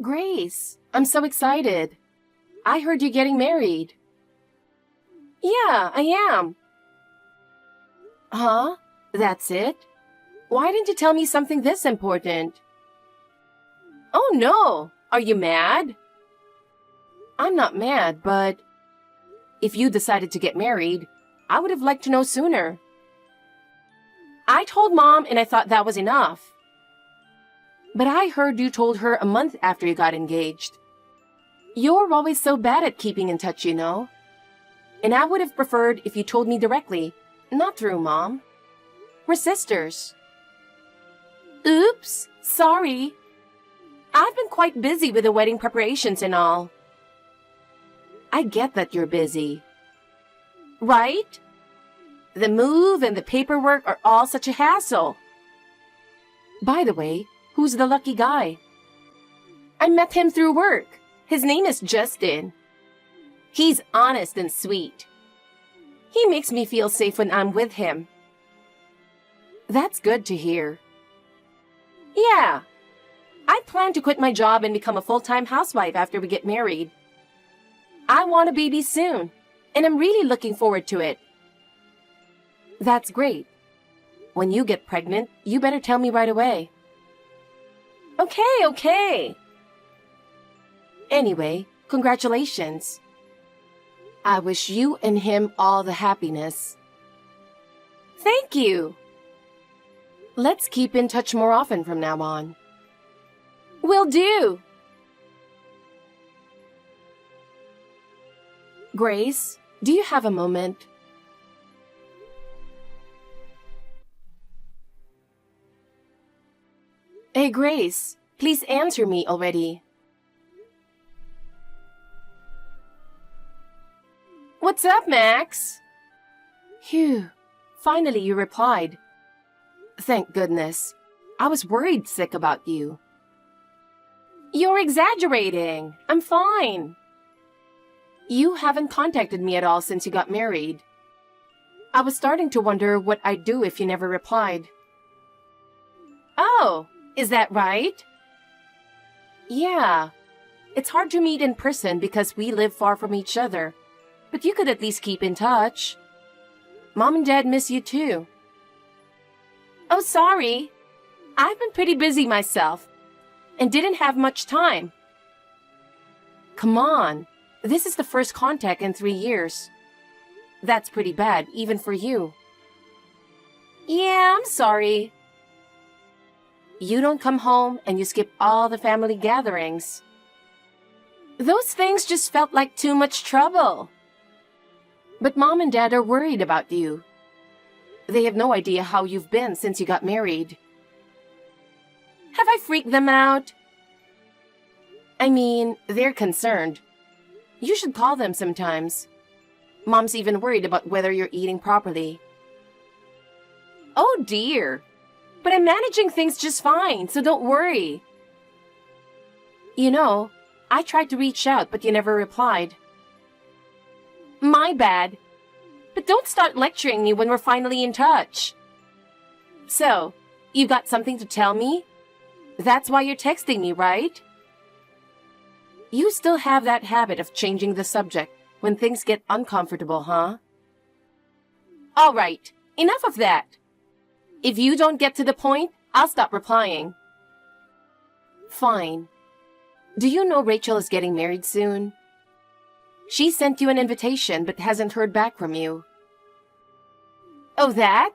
Grace, I'm so excited. I heard you're getting married. Yeah, I am. Huh? That's it? Why didn't you tell me something this important? Oh no! Are you mad? I'm not mad, but if you decided to get married, I would have liked to know sooner. I told Mom and I thought that was enough. But I heard you told her a month after you got engaged. You're always so bad at keeping in touch, you know. And I would have preferred if you told me directly, not through Mom. We're sisters. Oops, sorry. I've been quite busy with the wedding preparations and all. I get that you're busy. Right? The move and the paperwork are all such a hassle. By the way, who's the lucky guy? I met him through work. His name is Justin. He's honest and sweet. He makes me feel safe when I'm with him. That's good to hear. Yeah. I plan to quit my job and become a full-time housewife after we get married. I want a baby soon, and I'm really looking forward to it. That's great. When you get pregnant, you better tell me right away. Okay. Anyway, congratulations. I wish you and him all the happiness. Thank you. Let's keep in touch more often from now on. Will do. Grace, do you have a moment? Hey, Grace, please answer me already. What's up, Max? Phew, finally you replied. Thank goodness. I was worried sick about you. You're exaggerating. I'm fine. You haven't contacted me at all since you got married. I was starting to wonder what I'd do if you never replied. Oh, is that right? Yeah. It's hard to meet in person because we live far from each other. But you could at least keep in touch. Mom and Dad miss you too. Oh, sorry. I've been pretty busy myself and didn't have much time. Come on. This is the first contact in 3 years. That's pretty bad, even for you. Yeah, I'm sorry. You don't come home and you skip all the family gatherings. Those things just felt like too much trouble. But Mom and Dad are worried about you. They have no idea how you've been since you got married. Have I freaked them out? I mean, they're concerned. You should call them sometimes. Mom's even worried about whether you're eating properly. Oh dear. But I'm managing things just fine, so don't worry. You know, I tried to reach out, but you never replied. My bad. But don't start lecturing me when we're finally in touch. So, you got something to tell me? That's why you're texting me, right? You still have that habit of changing the subject when things get uncomfortable, huh? All right, enough of that. If you don't get to the point, I'll stop replying. Fine. Do you know Rachel is getting married soon? She sent you an invitation but hasn't heard back from you. Oh, that?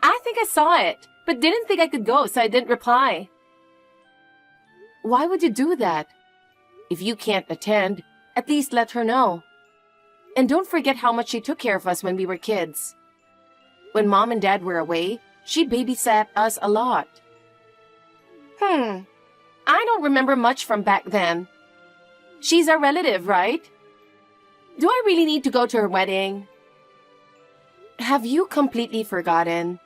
I think I saw it, but didn't think I could go, so I didn't reply. Why would you do that? If you can't attend, at least let her know. And don't forget how much she took care of us when we were kids. When Mom and Dad were away, she babysat us a lot. I don't remember much from back then. She's our relative, right? Do I really need to go to her wedding? Have you completely forgotten?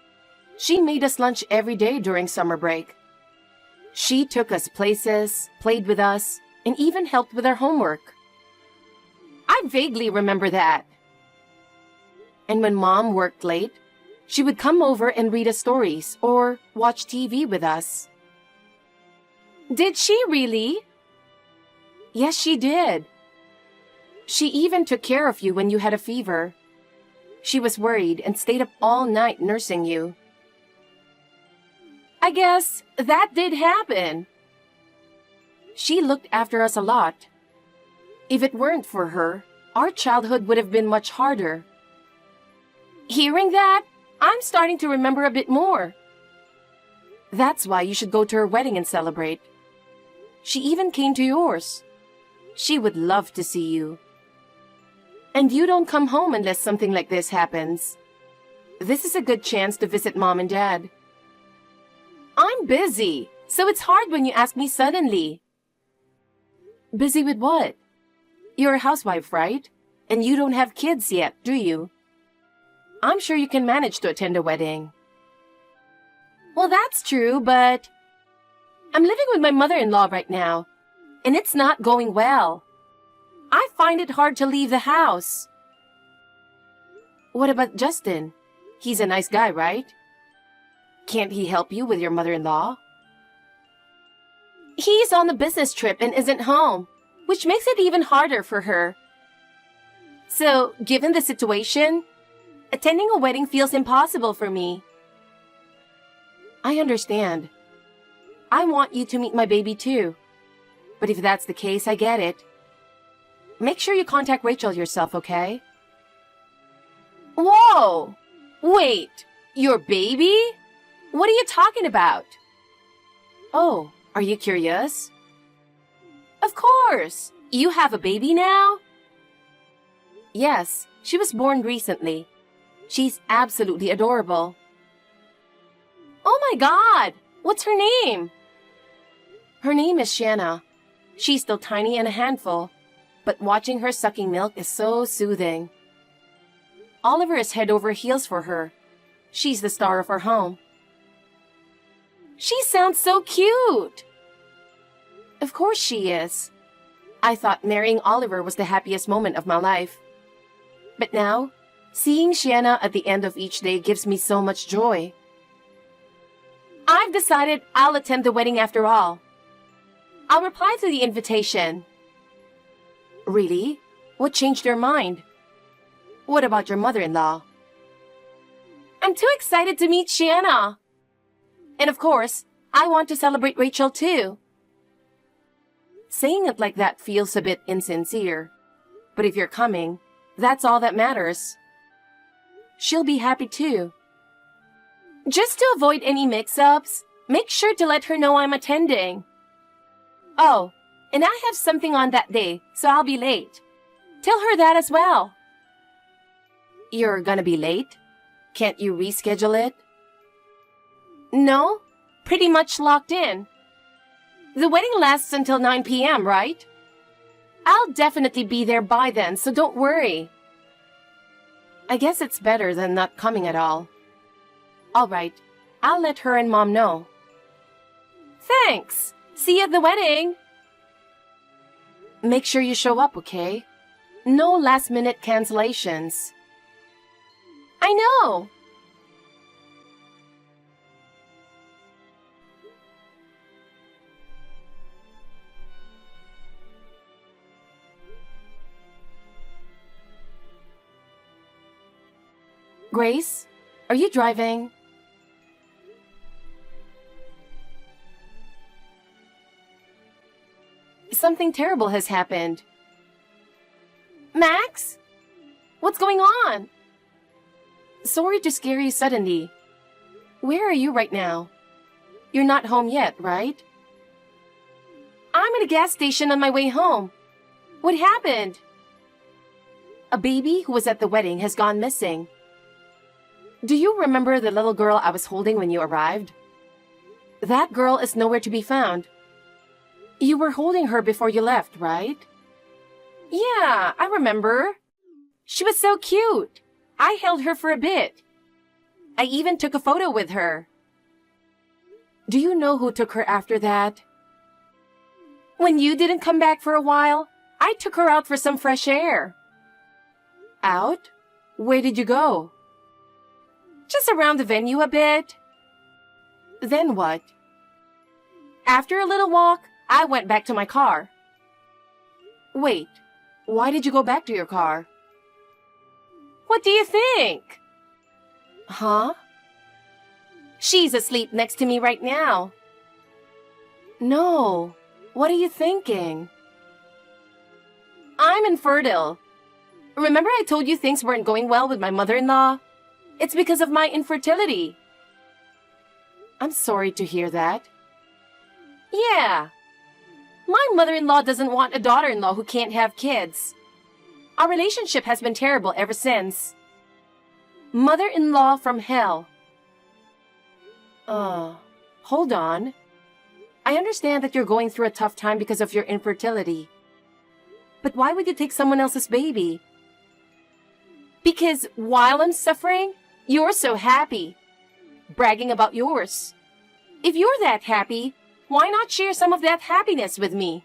She made us lunch every day during summer break. She took us places, played with us, and even helped with our homework. I vaguely remember that. And when Mom worked late, she would come over and read us stories or watch TV with us. Did she really? Yes, she did. She even took care of you when you had a fever. She was worried and stayed up all night nursing you. I guess that did happen. She looked after us a lot. If it weren't for her, our childhood would have been much harder. Hearing that, I'm starting to remember a bit more. That's why you should go to her wedding and celebrate. She even came to yours. She would love to see you. And you don't come home unless something like this happens. This is a good chance to visit Mom and Dad. I'm busy, so it's hard when you ask me suddenly. Busy with what? You're a housewife, right? And you don't have kids yet, do you? I'm sure you can manage to attend a wedding. Well, that's true, but I'm living with my mother-in-law right now, and it's not going well. I find it hard to leave the house. What about Justin? He's a nice guy, right? Can't he help you with your mother-in-law? He's on a business trip and isn't home, which makes it even harder for her. So, given the situation, attending a wedding feels impossible for me. I understand. I want you to meet my baby too. But if that's the case, I get it. Make sure you contact Rachel yourself, okay? Whoa! Wait, your baby? What are you talking about? Oh, are you curious? Of course! You have a baby now? Yes, she was born recently. She's absolutely adorable. Oh my God! What's her name? Her name is Shanna. She's still tiny and a handful, but watching her sucking milk is so soothing. Oliver is head over heels for her. She's the star of our home. She sounds so cute! Of course she is. I thought marrying Oliver was the happiest moment of my life. But now, seeing Shanna at the end of each day gives me so much joy. I've decided I'll attend the wedding after all. I'll reply to the invitation. Really? What changed your mind? What about your mother-in-law? I'm too excited to meet Shanna. And of course, I want to celebrate Rachel too. Saying it like that feels a bit insincere. But if you're coming, that's all that matters. She'll be happy too. Just to avoid any mix-ups, make sure to let her know I'm attending. Oh, and I have something on that day, so I'll be late. Tell her that as well. You're gonna be late? Can't you reschedule it? No, pretty much locked in. The wedding lasts until 9 p.m., right? I'll definitely be there by then, so don't worry. I guess it's better than not coming at all. All right, I'll let her and Mom know. Thanks. See you at the wedding. Make sure you show up, okay? No last-minute cancellations. I know. Grace, are you driving? Something terrible has happened. Max? What's going on? Sorry to scare you suddenly. Where are you right now? You're not home yet, right? I'm at a gas station on my way home. What happened? A baby who was at the wedding has gone missing. Do you remember the little girl I was holding when you arrived? That girl is nowhere to be found. You were holding her before you left, right? Yeah, I remember. She was so cute. I held her for a bit. I even took a photo with her. Do you know who took her after that? When you didn't come back for a while, I took her out for some fresh air. Out? Where did you go? Just around the venue a bit. Then what? After a little walk, I went back to my car. Wait, why did you go back to your car? What do you think? Huh? She's asleep next to me right now. No, what are you thinking? I'm infertile. Remember I told you things weren't going well with my mother-in-law? It's because of my infertility. I'm sorry to hear that. Yeah. My mother-in-law doesn't want a daughter-in-law who can't have kids. Our relationship has been terrible ever since. Mother-in-law from hell. Hold on. I understand that you're going through a tough time because of your infertility. But why would you take someone else's baby? Because while I'm suffering, you're so happy. Bragging about yours. If you're that happy, why not share some of that happiness with me?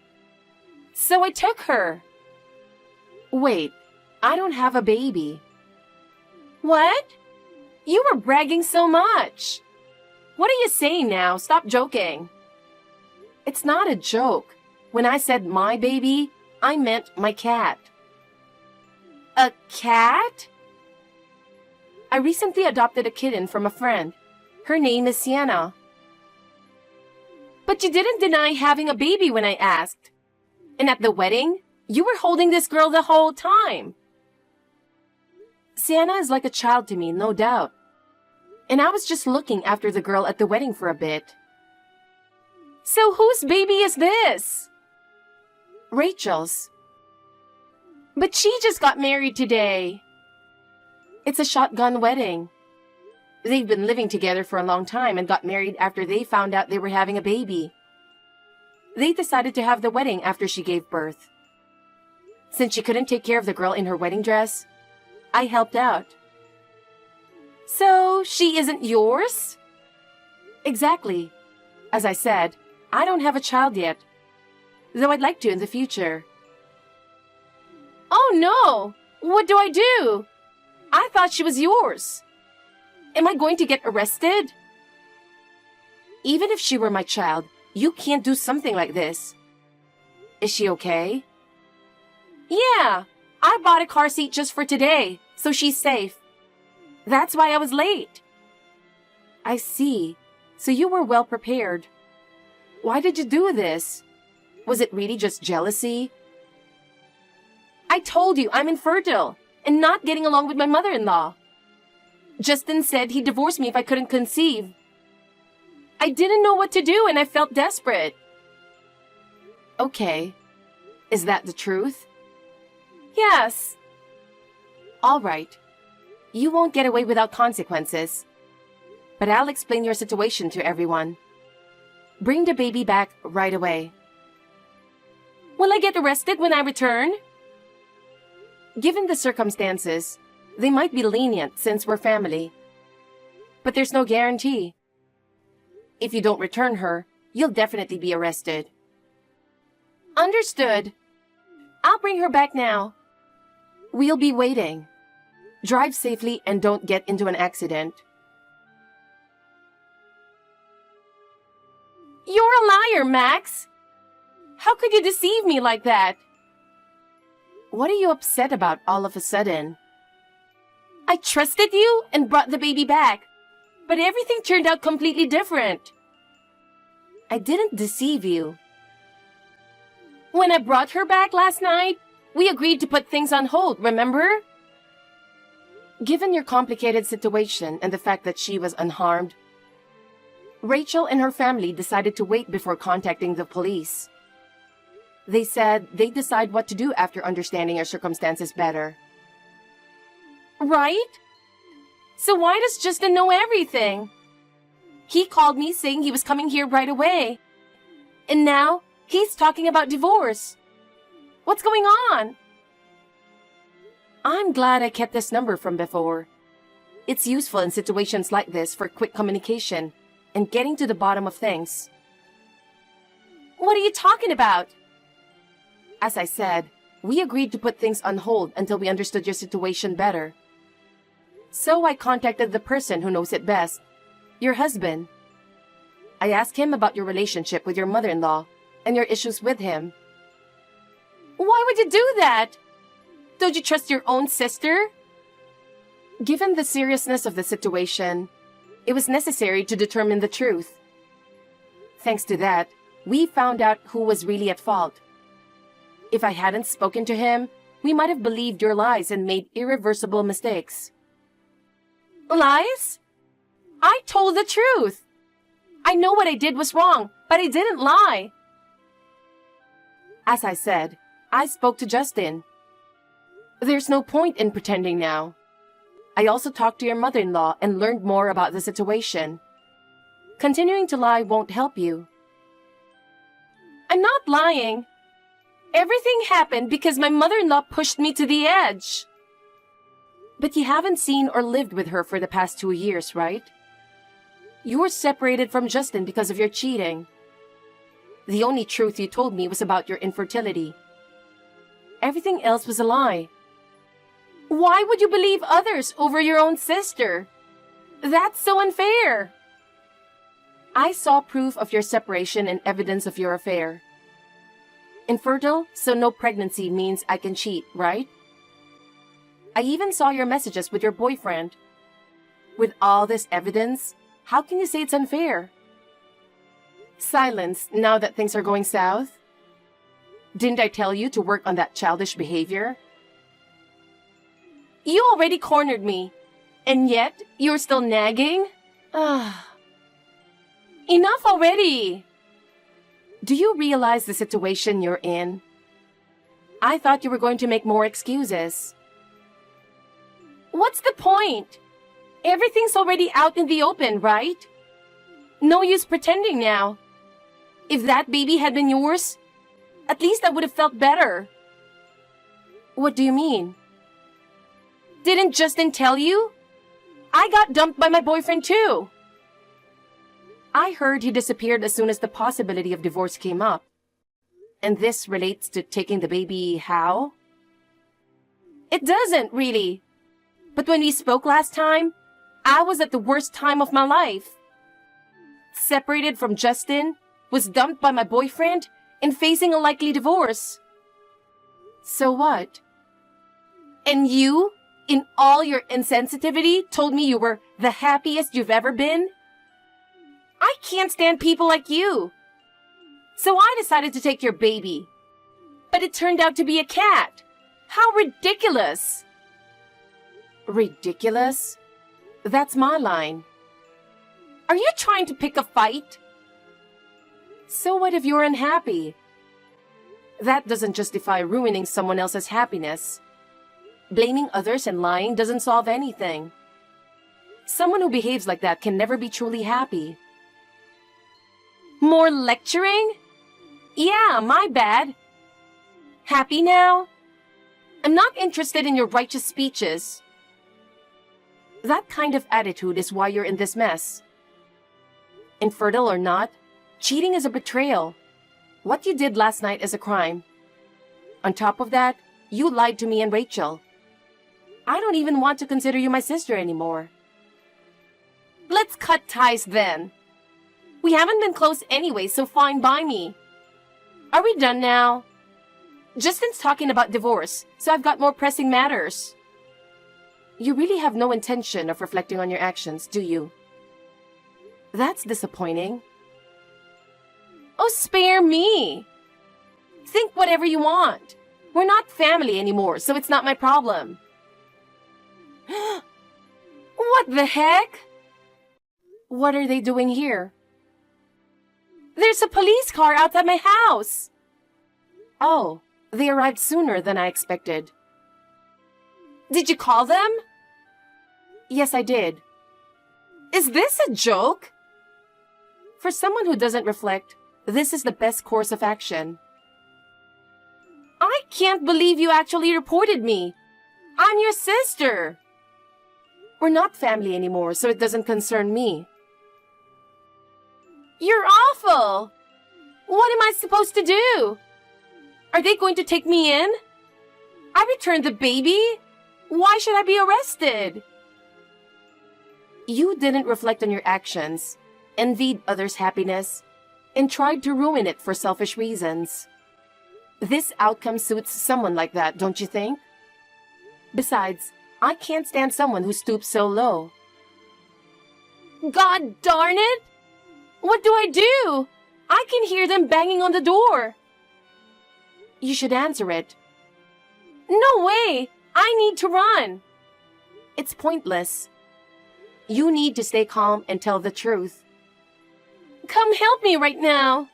So I took her. Wait, I don't have a baby. What? You were bragging so much. What are you saying now? Stop joking. It's not a joke. When I said my baby, I meant my cat. A cat? I recently adopted a kitten from a friend. Her name is Sienna. But you didn't deny having a baby when I asked. And at the wedding, you were holding this girl the whole time. Sienna is like a child to me, no doubt. And I was just looking after the girl at the wedding for a bit. So whose baby is this? Rachel's. But she just got married today. It's a shotgun wedding. They've been living together for a long time and got married after they found out they were having a baby. They decided to have the wedding after she gave birth. Since she couldn't take care of the girl in her wedding dress, I helped out. So, she isn't yours? Exactly. As I said, I don't have a child yet, though I'd like to in the future. Oh no! What do I do? I thought she was yours. Am I going to get arrested? Even if she were my child, you can't do something like this. Is she okay? Yeah, I bought a car seat just for today, so she's safe. That's why I was late. I see. So you were well prepared. Why did you do this? Was it really just jealousy? I told you I'm infertile and not getting along with my mother-in-law. Justin said he'd divorce me if I couldn't conceive. I didn't know what to do and I felt desperate. Okay. Is that the truth? Yes. All right. You won't get away without consequences. But I'll explain your situation to everyone. Bring the baby back right away. Will I get arrested when I return? Given the circumstances, they might be lenient since we're family. But there's no guarantee. If you don't return her, you'll definitely be arrested. Understood. I'll bring her back now. We'll be waiting. Drive safely and don't get into an accident. You're a liar, Max! How could you deceive me like that? What are you upset about all of a sudden? I trusted you and brought the baby back, but everything turned out completely different. I didn't deceive you. When I brought her back last night, we agreed to put things on hold, remember? Given your complicated situation and the fact that she was unharmed, Rachel and her family decided to wait before contacting the police. They said they'd decide what to do after understanding your circumstances better. Right? So why does Justin know everything? He called me saying he was coming here right away. And now, he's talking about divorce. What's going on? I'm glad I kept this number from before. It's useful in situations like this for quick communication and getting to the bottom of things. What are you talking about? As I said, we agreed to put things on hold until we understood your situation better. So I contacted the person who knows it best, your husband. I asked him about your relationship with your mother-in-law and your issues with him. What? Why would you do that? Don't you trust your own sister? Given the seriousness of the situation, it was necessary to determine the truth. Thanks to that, we found out who was really at fault. If I hadn't spoken to him, we might have believed your lies and made irreversible mistakes. Lies? I told the truth. I know what I did was wrong, but I didn't lie. As I said, I spoke to Justin. There's no point in pretending now. I also talked to your mother-in-law and learned more about the situation. Continuing to lie won't help you. I'm not lying. Everything happened because my mother-in-law pushed me to the edge. But you haven't seen or lived with her for the past 2 years, right? You were separated from Justin because of your cheating. The only truth you told me was about your infertility. Everything else was a lie. Why would you believe others over your own sister? That's so unfair. I saw proof of your separation and evidence of your affair. Infertile, so no pregnancy means I can cheat, right? I even saw your messages with your boyfriend. With all this evidence, how can you say it's unfair? Silence now that things are going south? Didn't I tell you to work on that childish behavior? You already cornered me, and yet you're still nagging? Enough already! Do you realize the situation you're in? I thought you were going to make more excuses. What's the point? Everything's already out in the open, right? No use pretending now. If that baby had been yours, at least I would have felt better. What do you mean? Didn't Justin tell you? I got dumped by my boyfriend too. I heard he disappeared as soon as the possibility of divorce came up. And this relates to taking the baby how? It doesn't, really. But when we spoke last time, I was at the worst time of my life. Separated from Justin, was dumped by my boyfriend, and facing a likely divorce. So what? And you, in all your insensitivity, told me you were the happiest you've ever been? I can't stand people like you. So I decided to take your baby. But it turned out to be a cat. How ridiculous. Ridiculous? That's my line. Are you trying to pick a fight? So what if you're unhappy? That doesn't justify ruining someone else's happiness. Blaming others and lying doesn't solve anything. Someone who behaves like that can never be truly happy. More lecturing? Yeah, my bad. Happy now? I'm not interested in your righteous speeches. That kind of attitude is why you're in this mess. Infertile or not, cheating is a betrayal. What you did last night is a crime. On top of that, you lied to me and Rachel. I don't even want to consider you my sister anymore. Let's cut ties then. We haven't been close anyway, so fine by me. Are we done now? Justin's talking about divorce, so I've got more pressing matters. You really have no intention of reflecting on your actions, do you? That's disappointing. Oh, spare me. Think whatever you want. We're not family anymore, so it's not my problem. What the heck? What are they doing here? There's a police car outside my house. Oh, they arrived sooner than I expected. Did you call them? Yes, I did. Is this a joke? For someone who doesn't reflect, this is the best course of action. I can't believe you actually reported me. I'm your sister. We're not family anymore, so it doesn't concern me. You're awful. What am I supposed to do? Are they going to take me in? I returned the baby. Why should I be arrested? You didn't reflect on your actions, envied others' happiness, and tried to ruin it for selfish reasons. This outcome suits someone like that, don't you think? Besides, I can't stand someone who stoops so low. God darn it! What do I do? I can hear them banging on the door. You should answer it. No way! I need to run. It's pointless. You need to stay calm and tell the truth. Come help me right now.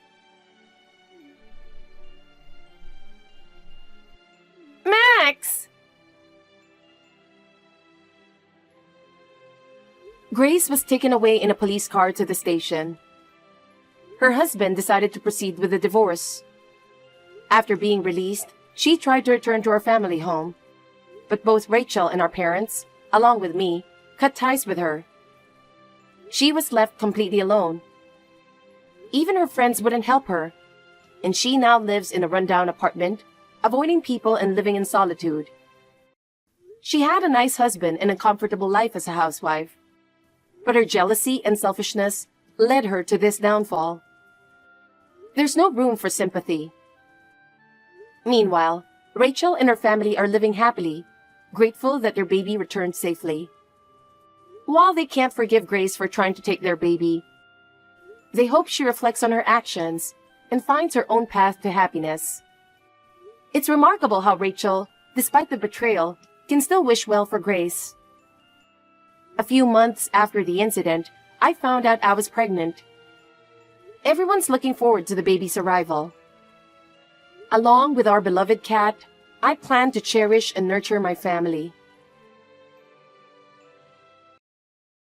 Max! Grace was taken away in a police car to the station. Her husband decided to proceed with the divorce. After being released, she tried to return to her family home. But both Rachel and our parents, along with me, cut ties with her. She was left completely alone. Even her friends wouldn't help her, and she now lives in a rundown apartment, avoiding people and living in solitude. She had a nice husband and a comfortable life as a housewife, but her jealousy and selfishness led her to this downfall. There's no room for sympathy. Meanwhile, Rachel and her family are living happily, grateful that their baby returned safely. While they can't forgive Grace for trying to take their baby, they hope she reflects on her actions and finds her own path to happiness. It's remarkable how Rachel, despite the betrayal, can still wish well for Grace. A few months after the incident, I found out I was pregnant. Everyone's looking forward to the baby's arrival. Along with our beloved cat, I plan to cherish and nurture my family.